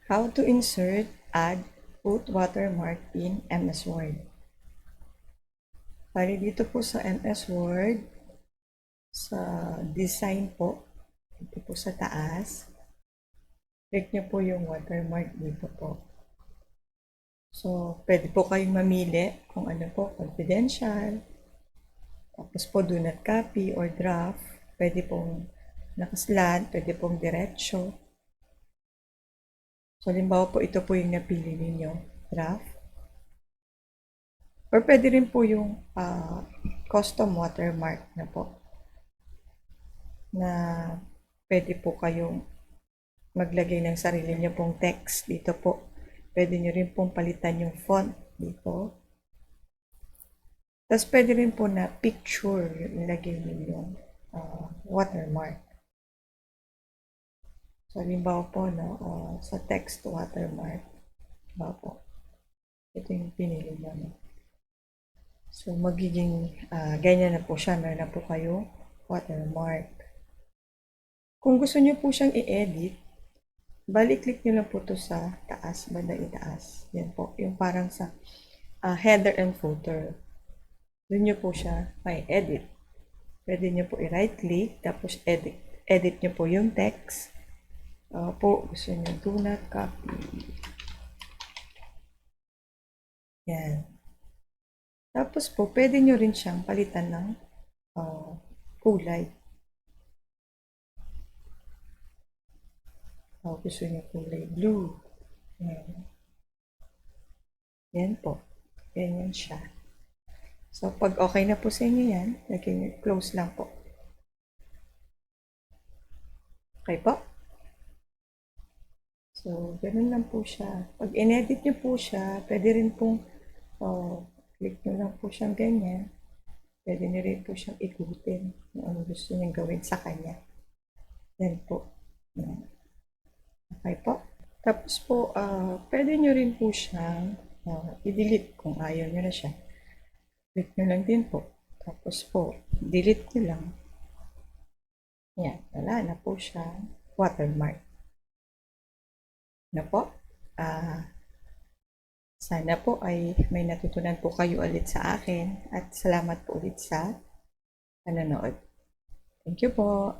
How to insert, add, put watermark in MS Word. Bali dito po sa MS Word, sa design po, dito po sa taas, click nyo po yung watermark dito po. So, pwede po kayong mamili kung ano po, confidential, tapos po do not copy or draft, pwede pong nakaslant, pwede pong diretso. So, halimbawa po, ito po yung napili ninyo, draft. Or pwede rin po yung custom watermark na po. Na pwede po kayong maglagay ng sarili nyo pong text dito po. Pwede nyo rin pong palitan yung font dito. Tapos pwede rin po na picture yung ilagay ninyong watermark. So, halimbawa po, sa text watermark, halimbawa po, ito yung pinili nyo. So, magiging ganyan na po siya. Meron na po kayo watermark. Kung gusto nyo po siyang i-edit, balik-click nyo lang po to sa taas, bandang itaas. Yan po, yung parang sa header and footer. Doon nyo po siya may edit. Pwede nyo po i-right click, tapos edit. Edit nyo po yung text. Po, gusto nyo do not copy. Yan. Tapos po, pwede nyo rin siyang palitan ng kulay. Gusto nyo kulay blue. Yan. Yan po. Ganyan siya. So, pag okay na po sa inyo yan, lagyan close lang po. Okay po? So, ganun lang po siya. Pag in-edit nyo po siya, pwede rin pong click nyo lang po siyang ganyan. Pwede nyo rin po siyang ikutin kung ano gusto nyo gawin sa kanya. Yan po. Yan. Okay po? Tapos po, pwede nyo rin po siyang i-delete kung ayaw nyo na siya. Click nyo lang din po. Tapos po, delete nyo lang. Yan, wala na po siya watermark. Na po? Sana po ay may natutunan po kayo ulit sa akin at salamat po ulit sa panonood. Thank you po.